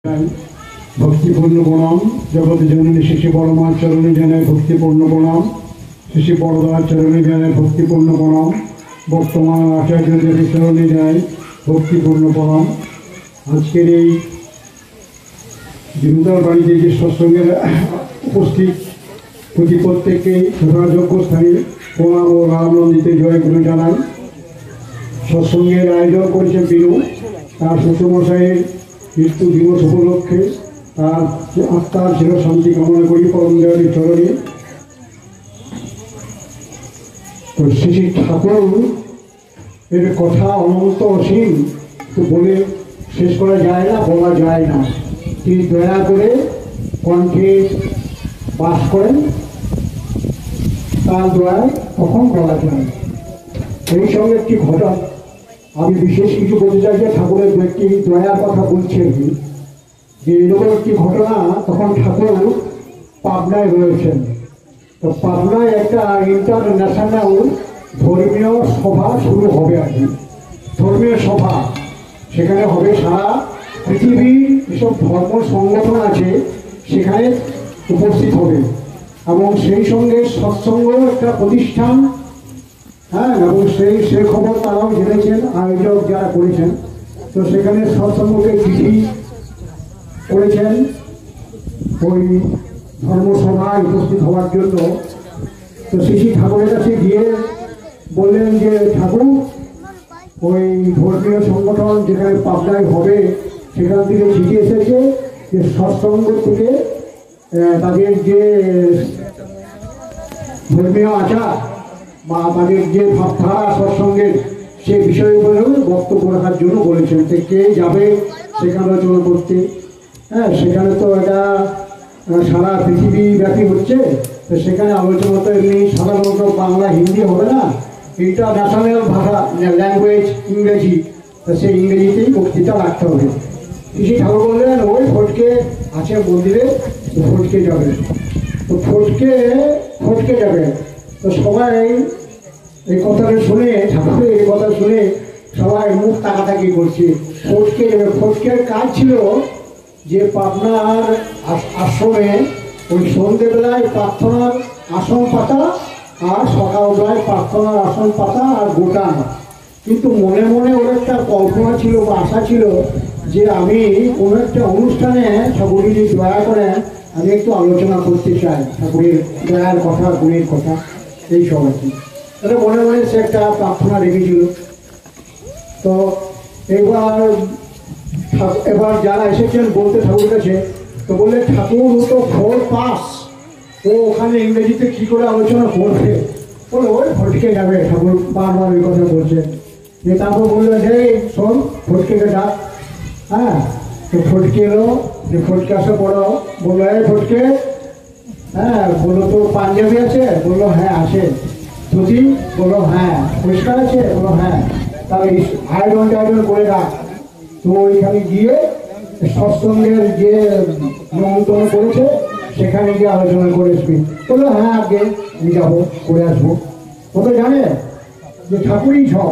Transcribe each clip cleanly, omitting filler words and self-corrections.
भक्तिपूर्ण प्रणाम जगत जननी शिशि परमा चरणे जानाय भक्तिपूर्ण प्रणाम शिशि बड़दार चरणे जानाय भक्तिपूर्ण प्रणाम बर्तमान आचार्यदेव चरणे जानाय भक्तिपूर्ण प्रणाम। आजकेर এই जिमदार बाड़ीते যে সৎসঙ্গের উপস্থিত প্রতি প্রত্যেককে যথাযোগ্য স্থানে প্রণাম ও রামনন্দিতে জয় গুরু জানাই। সৎসঙ্গের আয়োজন করেছেন বিনু তার শ্বশুরমশাইয়ের মৃত্যু দিবস উপলক্ষে তার আত্মার চির শান্তি কামনা করি পরম দয়ালের চরণে। তো শ্রী ঠাকুর এর কথা অনন্ত অসীম, তো বলে শেষ করা যায় না, বলা যায় না। তিনি দয়া করে কণ্ঠে বাস করেন, তার দয়ায় কখন বলা যায়। এই সঙ্গে একটি ঘটনা আমি বিশেষ কিছু বলতে চাই যে ঠাকুরের ব্যক্তি দয়ার কথা বলছেন যে এরকম একটি ঘটনা। তখন ঠাকুর পাবনায় রয়েছেন, তো পাবনায় একটা ইন্টারন্যাশনাল ধর্মীয় সভা শুরু হবে আর কি। ধর্মীয় সভা সেখানে হবে, সারা পৃথিবীর যেসব ধর্ম সংগঠন আছে সেখানে উপস্থিত হবে এবং সেই সঙ্গে সৎসঙ্গ একটা প্রতিষ্ঠান। হ্যাঁ, এবং সে খবর তারাও জেনেছেন, আয়োজক যারা করেছেন। তো সেখানে সৎসঙ্গকে চিঠি করেছেন ওই ধর্মসভায় উপস্থিত হওয়ার জন্য। তো শ্রী ঠাকুরের কাছে গিয়ে বললেন যে ঠাকুর, ওই ধর্মীয় সংগঠন যেখানে পাবনায় হবে সেখান থেকে চিঠি এসেছে যে সৎসঙ্গ থেকে তাদের যে ধর্মীয় আচার বা তাদের যে ভাবধারা সৎসঙ্গের সে বিষয়গুলো বক্তব্য রাখার জন্য বলেছেন। তো কে যাবে সেখানে আলোচনা করতে? হ্যাঁ, সেখানে তো এটা সারা পৃথিবী ব্যাপী হচ্ছে, তো সেখানে আলোচনা তো এমনি সাধারণত বাংলা হিন্দি হবে না, ইন্টারন্যাশনাল ভাষা ল্যাঙ্গুয়েজ ইংরেজি, তো সেই ইংরেজিতেই বক্তৃতা রাখতে হবে। শ্রী ঠাকুর বললেন ওই ফটকে আছে মন্দিরে, ফটকে যাবে। তো ফটকে যাবে। তো সবাই এই কথাটা শুনে, ঠাকুরের এই কথা শুনে সবাই মুখ তাকাতাকি করছে। ফটকে যাবে। ফটকের কাজ ছিল যে পাবনার আশ্রমে ওই সন্ধ্যেবেলায় প্রার্থনার আসন পাতা আর সকালবেলায় প্রার্থনার আসন পাতা আর গোটান। কিন্তু মনে মনে ওর একটা কল্পনা ছিল বা আশা ছিল যে আমি কোনো একটা অনুষ্ঠানে ঠাকুর যদি দয়া করেন আমি একটু আলোচনা করতে চাই ঠাকুরের দয়ার কথা, গুণের কথা, এই সব আর কি। তাহলে মনে মনে সে একটা প্রার্থনা রেখেছিল। তো এবার যারা এসেছেন বলতে ঠাকুর কাছে, তো বললে ঠাকুর তো 4 পাস, ও ওখানে ইংরেজিতে কি করে আলোচনা করবে? বলে ওই ফটকে যাবে। ঠাকুর বারবার ওই কথা বলছেন। যে তারপর বললো যে শোন, ফটকে ডাক। হ্যাঁ, তো ফটকে এলো। যে ফটকে আসা পড়ো, বললো এই ফটকে, হ্যাঁ, বললো তো পাঞ্জাবি আছে? বললো হ্যাঁ আছে। ধুতি? বললো হ্যাঁ। পরিষ্কার আছে? বললো হ্যাঁ। তাহলে আয়োজন করে রাখ। তো ওইখানে গিয়ে সৎসঙ্গের যে নিমন্ত্রণ করেছে সেখানে গিয়ে আলোচনা করে আসবি। বললো হ্যাঁ আগে আমি যাবো, করে আসবো। ও তো জানে যে ঠাকুরই সব,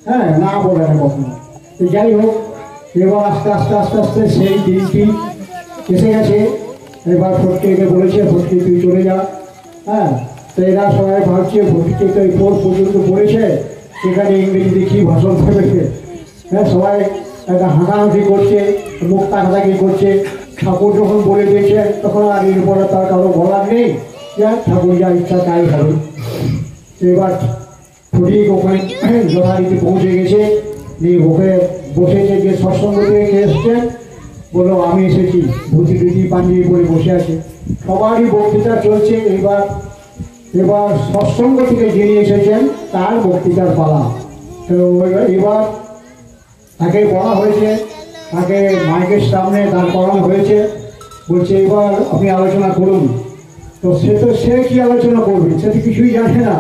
হ্যাঁ, না বলে না কখনো। তো যাই হোক, এবার আস্তে আস্তে আস্তে আস্তে সেই দিনটি এসে গেছে। এবার ফটকে বলেছে ফটকে তুই চলে যা। হ্যাঁ, তো এরা সবাই ভাবছে ফটকে তো এই 4 পর্যন্ত পড়েছে, সেখানে ইংরেজিতে কী ভাষণ দেবে। হ্যাঁ, সবাই একটা হাঁটাহাঁটি করছে, মুখ তাকাতাকি করছে। ঠাকুর যখন বলে দিয়েছে তখন আর এরপরে তার কারো বলার নেই, ঠাকুর যা ইচ্ছা তাই হবে। এবার ফটিক ওখানে যথারীতি পৌঁছে গেছে। ওখানে বসেছে, যে সৎসঙ্গ থেকে এসছেন, বললো আমি এসেছি। ধুতি পাঞ্জাবি পরে বসে আছে, সবারই বক্তৃতা চলছে। এবার সৎসঙ্গ থেকে যিনি এসেছেন তার বক্তৃতার পালা। তো এবার তাকে বলা হয়েছে, তাকে মাইকের সামনে দাঁড় করানো হয়েছে। বলছে এবার আপনি আলোচনা করুন। তো সে কি আলোচনা করবে, সে তো কিছুই জানে না।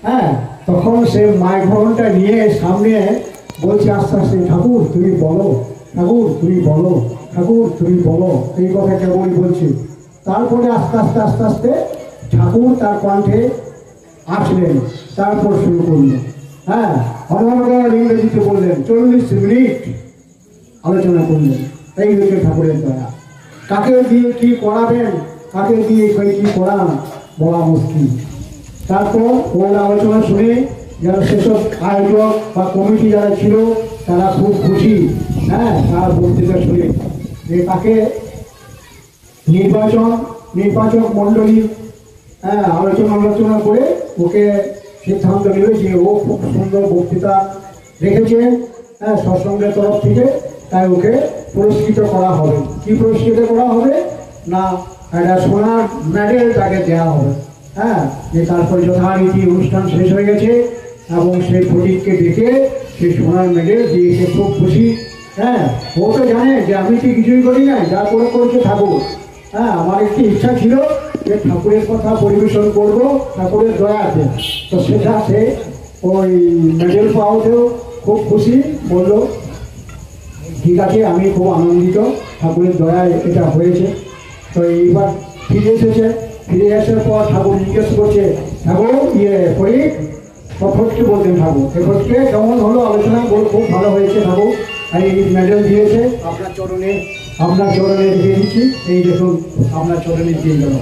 হ্যাঁ, তখন সে মাইক্রোফোনটা নিয়ে সামনে বলছে আস্তে আস্তে, ঠাকুর তুমি বলো, ঠাকুর তুমি বলো, ঠাকুর তুমি বলো, এই কথা কেবলই বলছে। তারপরে আস্তে আস্তে আস্তে আস্তে ঠাকুর তার কণ্ঠে আসলেন, তারপর শুরু করলেন। হ্যাঁ, অনর্গল ইংরেজিতে বললেন, 40 মিনিট আলোচনা করলেন। এই হচ্ছে ঠাকুরের দয়া। কাকে দিয়ে কি করাবেন, কাকে দিয়ে কি করান বলা মুশকিল। তারপর ওর আলোচনা শুনে যারা সেসব আয়োজক বা কমিটি যারা ছিল তারা খুব খুশি। হ্যাঁ, তার বক্তৃতা শুনে যে তাকে নির্বাচক মণ্ডলী আলোচনা করে ওকে সিদ্ধান্ত নেবে যে ও খুব সুন্দর বক্তৃতা রেখেছেন, হ্যাঁ, সৎসঙ্গের তরফ থেকে, তাই ওকে পুরস্কৃত করা হবে। কি পুরস্কৃত করা হবে না, একটা সোনার মেডেল তাকে দেওয়া হবে। হ্যাঁ, যে তারপরে যথারীতি অনুষ্ঠান শেষ হয়ে গেছে এবং সেই ফটিককে ডেকে সেই সোনার মেডেল দিয়েছে, খুব খুশি। হ্যাঁ, ও তো জানে যে আমি তো কিছুই করি না, যা করেছে ঠাকুর। হ্যাঁ, আমার একটি ইচ্ছা ছিল যে ঠাকুরের কথা পরিবেশন করব ঠাকুরের দয়াতে, তো সেটা সে ওই মেডেল পাওয়াতেও খুব খুশি, বললো ঠিক আছে, আমি খুব আনন্দিত, ঠাকুরের দয়ায় এটা হয়েছে। তো এইবার ফিরে এসেছে, ফিরে আসার পর ঠাকুর জিজ্ঞেস করছে, ঠাকুর ফটিক, ফটকে বলতেন ঠাকুর, ফটকে কেমন হলো আলোচনা? বল খুব ভালো হয়েছে ঠাকুর, এই মেডেল দিয়েছে, আপনার চরণে দিয়ে দিচ্ছি, এই দেখুন আপনার চরণে দিয়ে গেল।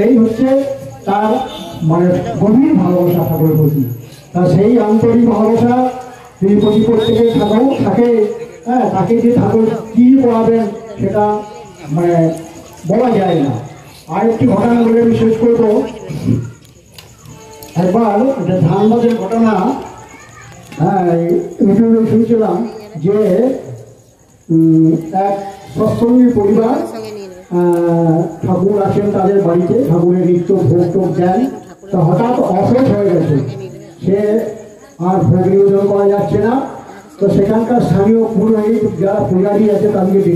এই হচ্ছে তার মানে গভীর ভালোবাসা ঠাকুরের প্রতি। তা সেই আন্তরিক ভালোবাসা তিনি প্রতি প্রত্যেকে থাকে। হ্যাঁ, তাকে যে ঠাকুর কি করাবেন সেটা মানে বলা যায় না। আরেকটি ঘটনা বলে আমি শেষ করব। একবার একটা ধানবাদের ঘটনা, হ্যাঁ, ইউটিউবে শুনছিলাম যে এক সৎসঙ্গী পরিবার ঠাকুর আছেন তাদের বাড়িতে, ঠাকুরের নিত্য ভোগ টোগ দেন। তো হঠাৎ অসুখ হয়ে গেছে, সে আর ভোগ নিবেদন করা যাচ্ছে না। তো সেখানকার স্থানীয় পুরোহিত যারা পূজারী আছে তাদেরকে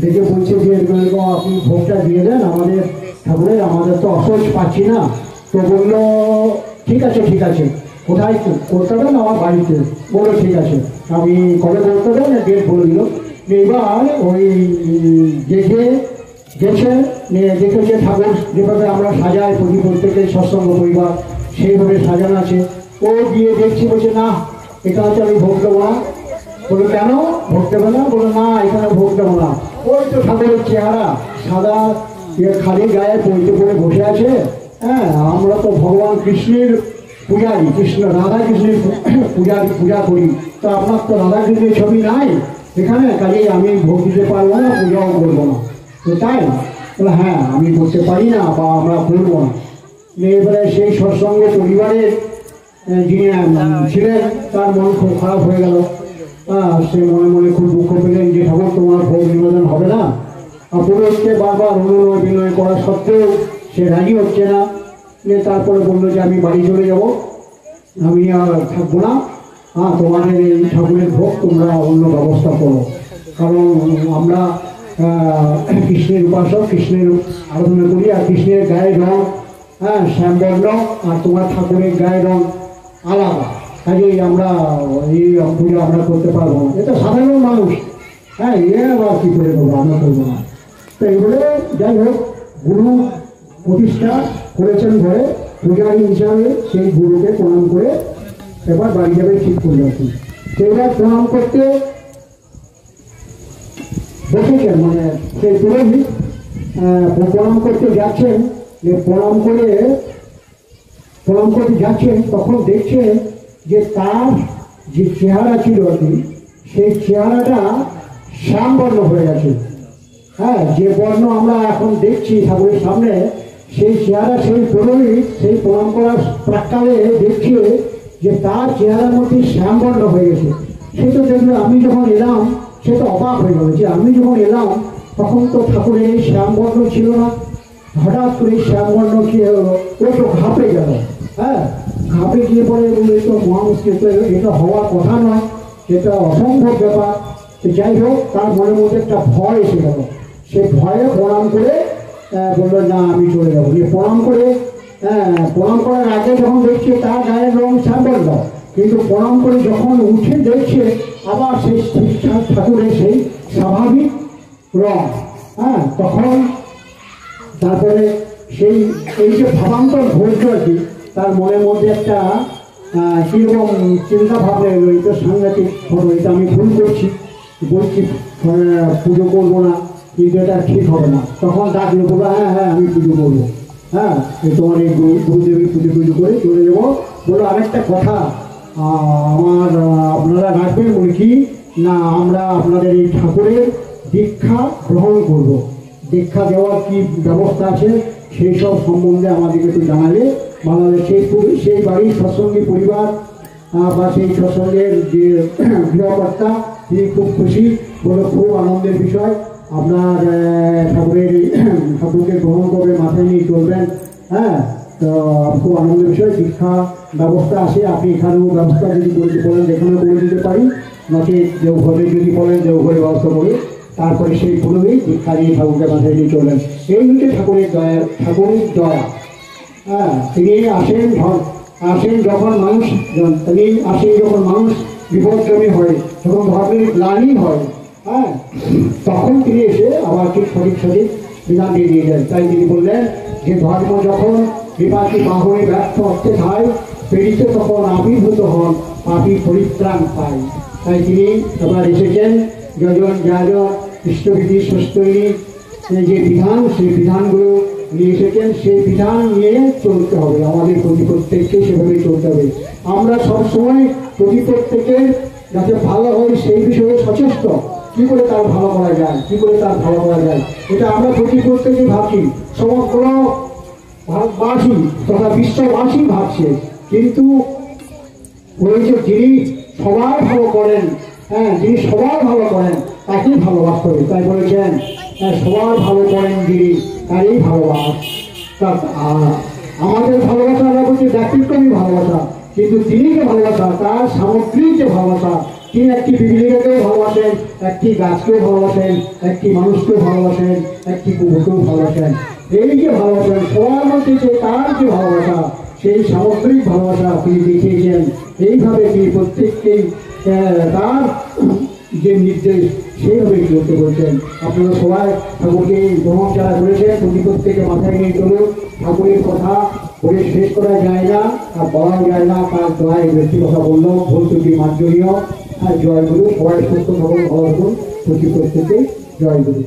ডেকে বলছে যে আপনি ভোগটা দিয়ে দেন আমাদের ঠাকুরের, আমাদের তো অসুখ পাচ্ছি না। তো বললো ঠিক আছে, কোথায় করতে দেন? আমার বাড়িতে। বললো ঠিক আছে, আমি কবে করতে দেন ডেট বলে দিল। এবার ওই দেখেছে ঠাকুর যেভাবে আমরা সাজাই প্রত্যেকের সৎসঙ্গ পরিবার সেইভাবে সাজানো আছে। ও গিয়ে দেখছি, বলছে না এটা হচ্ছে আমি ভোগ দেবো না। বলো কেন ভোগ দেবো না? বলো না এখানে ভোগ দেবো না। ওই তো ঠাকুরের চেহারা সাদা, খালি গায়ে পৈতে পরে বসে আছে। হ্যাঁ, আমরা তো ভগবান কৃষ্ণের পূজারি, রাধা কৃষ্ণের পূজা করি, তো আপনার তো রাধা কৃষ্ণের ছবি নাই এখানে, কাজেই আমি ভোগ দিতে পারবো না, পূজাও করবো না। তো তাই বলে হ্যাঁ, আমি করতে পারি না বা আমরা করবো না। এবারে সেই সৎসঙ্গ পরিবারের যিনি ছিলেন তার মন খুব খারাপ হয়ে গেল। সে মনে খুব দুঃখ পেলেন যে ঠাকুর তোমার ভোগ নিবেদন হবে না। পুরোহিতকে বারবার অভিনয় করা সত্ত্বেও সে রাজি হচ্ছে না। তারপরে বললো যে আমি বাড়ি চলে যাব, আমি আর থাকবো না। তোমাদের এই ঠাকুরের ভোগ তোমরা অন্য ব্যবস্থা করো, কারণ আমরা কৃষ্ণের উপাসক, কৃষ্ণের আরাধনা করি, আর কৃষ্ণের গায়ের রং শ্যামবর্ণ, আর তোমার ঠাকুরের গায়ের রং আলাদা, কাজেই আমরা এই পুজো আমরা করতে পারবো না। এটা সাধারণ মানুষ, হ্যাঁ, আবার কী করে করবো, আমরা করবো না। তো এগুলো যাই হোক, গুরু প্রতিষ্ঠা করেছেন ঘরে পূজারী হিসাবে, সেই গুরুকে প্রণাম করে এবার বাড়ি যাবে ঠিক করে রাখি। সেইবার প্রণাম করতে বসেছেন, মানে সেই পুরোহিত প্রণাম করতে যাচ্ছেন, যে প্রণাম করতে যাচ্ছেন, তখন দেখছেন যে তার যে চেহারা ছিল আর কি, সেই চেহারাটা শ্যামবর্ণ হয়ে গেছে। হ্যাঁ, যে বর্ণ আমরা এখন দেখছি ঠাকুরের সামনে, সেই চেহারা সেই পুরোহিত সেই প্রণাম করার প্রাক্কালে দেখছে যে তার চেহারার মধ্যে শ্যামবর্ণ হয়ে গেছে। সে তো দেখলো, আমি যখন এলাম সে তো অবাক হয়ে গেল যে আমি যখন এলাম তখন তো ঠাকুরের এই শ্যামবর্ণ ছিল না, হঠাৎ করে এই শ্যামবর্ণ কি হলো? ও তো ঘাপে গেল। হ্যাঁ, ঘাপে গিয়ে পরে বললো তো মহা মুশকিল, এটা হওয়ার কথা নয়, এটা অসম্ভব ব্যাপার। যাই হোক, তার মনের মধ্যে একটা ভয় এসে গেল। সে ভয়ে প্রণাম করে বললো না আমি চলে যাবো। প্রণাম করার আগে যখন দেখছে তার গায়ের রং শ্যামবর্ণ, কিন্তু প্রণাম করে যখন উঠে দেখছে আবার সেই ঠাকুরের সেই স্বাভাবিক রং। হ্যাঁ, তখন তারপরে এই যে ভাবান্তর ঘটল আর কি, তার মনের মধ্যে একটা কীরকম চিন্তা ভাবনা এলো, এটা সাংঘাতিক হলো, এটা আমি ভুল করছি। বলছি পুজো করবো না, কিন্তু এটা ঠিক হবে না। তখন ডাকলে বলবো হ্যাঁ হ্যাঁ আমি পুজো করবো, হ্যাঁ তোমার এই গুরুদেবের পুজো করে চলে যাবো। বললো আরেকটা কথা, আমার আপনারা রাখবেন বলি কি না, আমরা আপনাদের এই ঠাকুরের দীক্ষা গ্রহণ করব। দীক্ষা দেওয়ার কি ব্যবস্থা আছে সেই সব সম্বন্ধে আমাদেরকে একটু জানালে ভালো হবে। সেই বাড়ির সৎসঙ্গী পরিবার বা সেই সৎসঙ্গের যে গৃহকর্তা তিনি খুব খুশি, বলে খুব আনন্দের বিষয়, আপনার ঠাকুরকে গ্রহণ করবে, মাথায় নিয়ে চলবেন। হ্যাঁ, তো খুব আনন্দের বিষয়। দীক্ষা ব্যবস্থা আছে, আপনি এখানেও ব্যবস্থা যদি করে বলেন এখানেও করে দিতে পারি, নাকি দেওঘরে যদি বলেন দেওঘরে ব্যবস্থা করে তারপরে সেই পুরোই দীক্ষা নিয়ে ঠাকুরকে মাথায় নিয়ে চলবেন। এই হচ্ছে ঠাকুরের দয়া। হ্যাঁ, তিনি আসেন যখন মানুষ বিপদগামী হয়, যখন ধর্মের গ্লানি হয়, হ্যাঁ তখন তিনি এসে আবার ঠিক সঠিক বিধান দিয়ে যান। তাই তিনি বললেন যে ধর্ম যখন বিপাকী বাহনে ব্যর্থ হচ্ছে যায়, পেরিতে তখন আবির্ভূত হন, পাপী পরিত্রাণ পায়। তাই তিনি আবার এসেছেন যাজন ইষ্টবিধি সুস্থৈরী যে বিধান, সেই বিধানগুলো নিয়ে এসেছেন। সেই বিধান নিয়ে চলতে হবে, আমাদের প্রত্যেককে সেভাবেই চলতে হবে। আমরা সবসময় প্রত্যেকের যাতে ভালো হয় সেই বিষয়ে সচেষ্ট, কি করে তার ভালো করা যায়, এটা আমরা প্রত্যেকে ভাবছি, সমগ্র ভারতবাসী তথা বিশ্ববাসী ভাবছে। কিন্তু বলেছে যিনি সবার ভালো করেন, হ্যাঁ যিনি সবার ভালো করেন তাকেই ভালোবাসতে হবে। তাই বলেছেন সবার ভালো করেন যিনি তারই ভালোবাস। আমাদের ভালোবাসা আমরা বলছি ব্যক্তিক্রমী ভালোবাসা, কিন্তু তিনিকে ভালোবাসা তার সামগ্রিক যে ভালোবাসা, তিনি একটি বিবিলিকাকেও ভালোবাসেন, একটি গাছকেও ভালোবাসেন, একটি মানুষকেও ভালোবাসেন, একটি কুকুরকেও ভালোবাসেন। এই যে ভালোবাসেন সবার মধ্যে যে তার যে ভালোবাসা, সেই সামগ্রিক ভালোবাসা তিনি দেখিয়েছেন। এইভাবে তিনি প্রত্যেককেই তার যে নির্দেশ সেইভাবে চলতে বলছেন। আপনারা সবাই ঠাকুরকে গ্রহণ যারা করেছেন প্রত্যেকে মাথায় নিয়ে চলুন। ঠাকুরের কথা বলে শেষ করা যায় না আর বলাও যায় না, তার দয়ায় ব্যক্তি কথা বললাম, ভুল ত্রুটি মার্জনীয়। আর জয়গুরু, সবাই সুস্থ থাকুন, ভালো থাকুন, প্রত্যেকে জয়গুরু।